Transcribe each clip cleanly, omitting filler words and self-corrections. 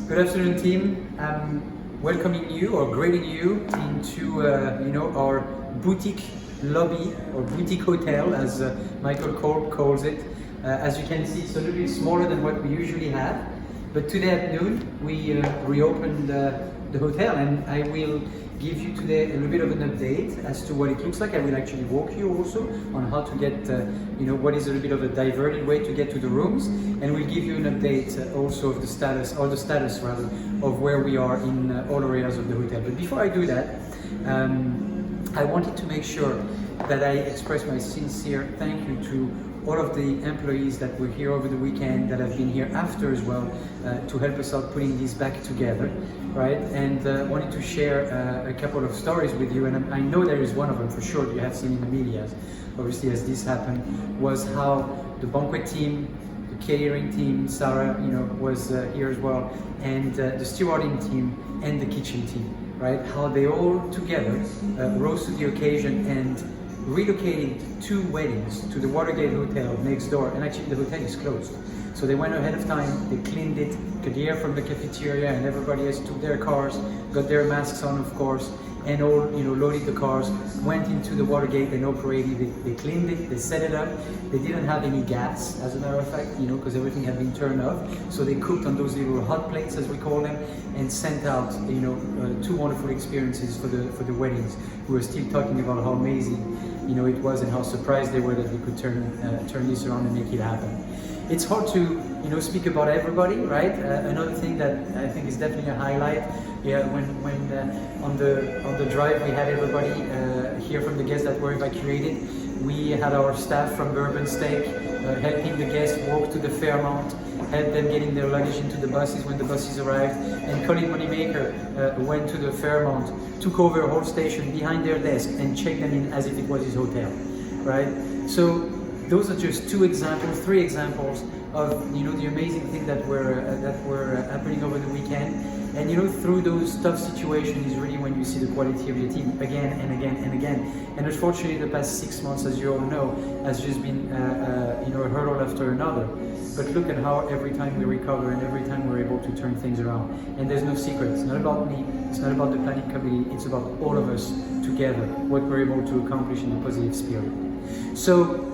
Good afternoon, team. I'm welcoming you or greeting you into our boutique lobby or boutique hotel, as Michael Korb calls it. As you can see, it's a little bit smaller than what we usually have. But today at noon, we reopened the hotel, and I will give you today a little bit of an update as to what it looks like. I will actually walk you also on how to get, what is a little bit of a diverted way to get to the rooms, and we'll give you an update also of the status rather, of where we are in all areas of the hotel. But before I do that, I wanted to make sure that I express my sincere thank you to all of the employees that were here over the weekend, that have been here after as well, to help us out putting this back together, right? And wanted to share a couple of stories with you, and I know there is one of them for sure you have seen in the media, obviously, as this happened, was how the banquet team, the catering team, Sarah, was here as well, and the stewarding team and the kitchen team, right? How they all together rose to the occasion and relocated 2 weddings to the Watergate Hotel next door, and actually the hotel is closed. So they went ahead of time, they cleaned it, could hear from the cafeteria, and everybody else took their cars, got their masks on of course, and all loaded the cars, went into the Watergate and operated it. They cleaned it, they set it up. They didn't have any gas, as a matter of fact, because everything had been turned off. So they cooked on those little hot plates, as we call them, and sent out 2 wonderful experiences for the weddings. We were still talking about how amazing it was and how surprised they were that we could turn this around and make it happen. It's hard to speak about everybody, right? Another thing that I think is definitely a highlight, when on the drive we had everybody here from the guests that were evacuated. We had our staff from Bourbon Steak helping the guests walk to the Fairmont, help them getting their luggage into the buses when the buses arrived, and Colin Moneymaker went to the Fairmont, took over a whole station behind their desk and checked them in as if it was his hotel, right? So those are just 3 examples of the amazing things that were happening over the weekend. And through those tough situations is really when you see the quality of your team again and again and again. And unfortunately, the past 6 months, as you all know, has just been a hurdle after another. But look at how every time we recover and every time we're able to turn things around. And there's no secret. It's not about me. It's not about the planning committee. It's about all of us together, what we're able to accomplish in a positive spirit. So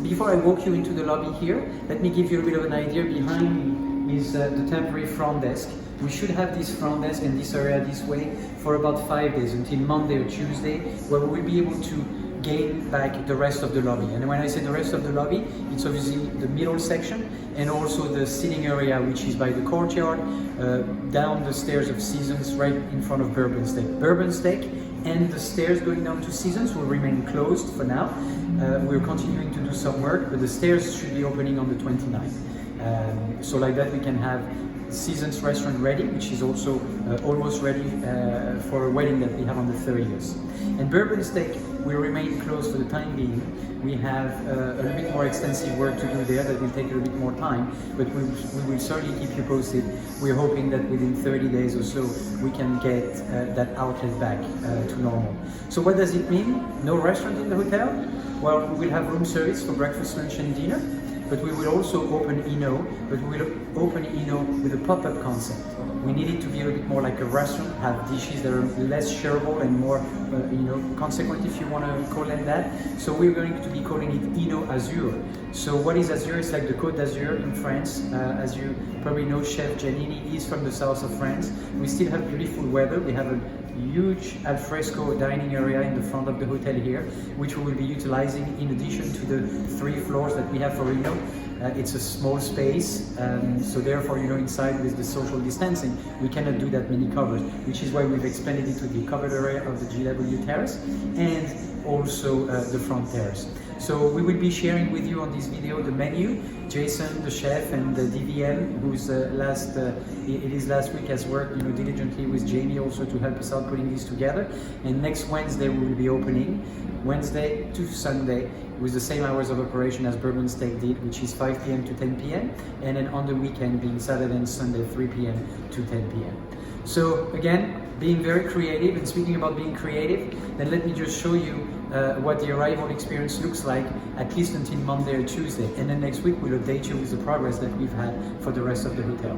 before I walk you into the lobby here, let me give you a bit of an idea. Behind me is the temporary front desk. We should have this front desk and this area this way for about 5 days, until Monday or Tuesday, where we will be able to gain back the rest of the lobby. And when I say the rest of the lobby, it's obviously the middle section and also the sitting area, which is by the courtyard, down the stairs of Seasons, right in front of Bourbon Steak. Bourbon Steak and the stairs going down to Seasons will remain closed for now. We're continuing to do some work, but the stairs should be opening on the 29th. So like that we can have Seasons restaurant ready, which is also almost ready for a wedding that we have on the 30th. And Bourbon Steak will remain closed for the time being. We have a little bit more extensive work to do there that will take a little bit more time, but we will certainly keep you posted. We're hoping that within 30 days or so we can get that outlet back to normal. So what does it mean? No restaurant in the hotel? Well, we will have room service for breakfast, lunch and dinner, but we will also open Eno, but we will open Eno with a pop-up concept. We need it to be a bit more like a restaurant, have dishes that are less shareable and more, consequent, if you want to call them that. So we're going to be calling it Eno Azur. So what is Azur? It's like the Côte d'Azur in France. As you probably know, Chef Giannini is from the south of France. We still have beautiful weather. We have a huge alfresco dining area in the front of the hotel here, which we will be utilizing in addition to the 3 floors that we have for Eno. It's a small space, so therefore, inside with the social distancing, we cannot do that many covers, which is why we've expanded it to the covered area of the GW Terrace and also the front terrace. So we will be sharing with you on this video the menu. Jason, the chef, and the DVM, who's last week has worked diligently with Jamie also to help us out putting this together. And next Wednesday we will be opening, Wednesday to Sunday, with the same hours of operation as Bourbon Steak did, which is 5 p.m. to 10 p.m. and then on the weekend being Saturday and Sunday 3 p.m. to 10 p.m. So again, being very creative, and speaking about being creative, then let me just show you what the arrival experience looks like, at least until Monday or Tuesday. And then next week we'll update you with the progress that we've had for the rest of the hotel.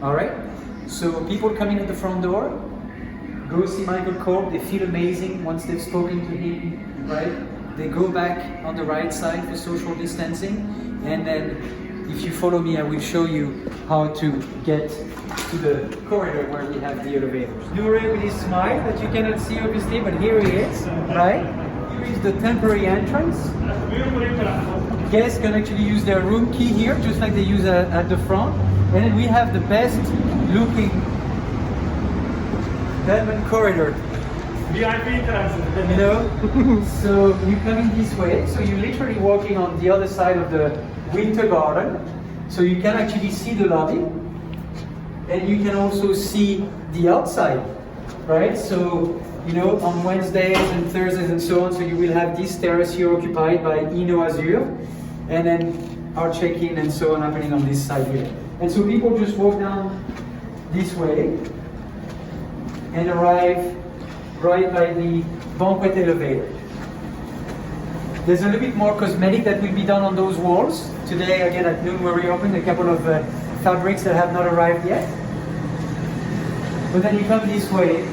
All right? So people come in at the front door, go see Michael Korb, they feel amazing once they've spoken to him, right? They go back on the right side for social distancing, and then if you follow me, I will show you how to get to the corridor where we have the elevators. Nure with his smile that you cannot see obviously, but here he is, right? Here is the temporary entrance. Guests can actually use their room key here, just like they use at the front. And then we have the best looking Bellman corridor. VIP transit. You know? So you come in this way, so you're literally walking on the other side of the Winter Garden. So you can actually see the lobby. And you can also see the outside, right? So, you know, on Wednesdays and Thursdays and so on, so you will have this terrace here occupied by Ino Azur, and then our check-in and so on happening on this side here. And so people just walk down this way and arrive right by the banquet elevator. There's a little bit more cosmetic that will be done on those walls. Today, again, at noon, we reopened a couple of fabrics that have not arrived yet. But then you come this way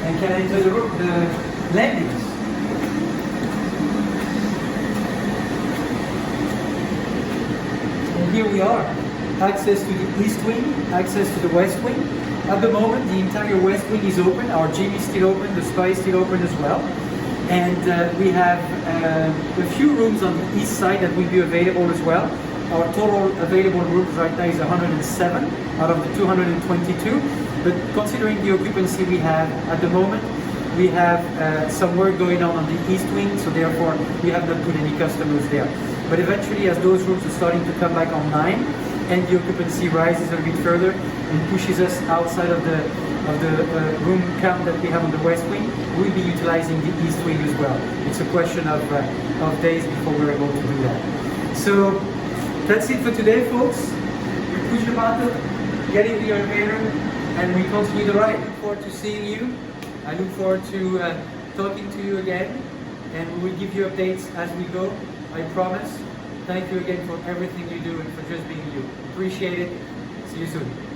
and can enter the landings. And here we are. Access to the east wing, access to the west wing. At the moment, the entire west wing is open. Our gym is still open, the spa is still open as well. And we have a few rooms on the east side that will be available as well. Our total available rooms right now is 107 out of the 222. But considering the occupancy we have at the moment, we have some work going on the east wing, so therefore we have not put any customers there. But eventually, as those rooms are starting to come back online, and the occupancy rises a little bit further and pushes us outside of the room count that we have on the west wing, we'll be utilizing the east wing as well. It's a question of days before we're able to do that. So that's it for today, folks. We push the button, get in the elevator, and we continue the ride. I look forward to seeing you. I look forward to talking to you again, and we will give you updates as we go. I promise. Thank you again for everything you do and for just being you. Appreciate it. See you soon.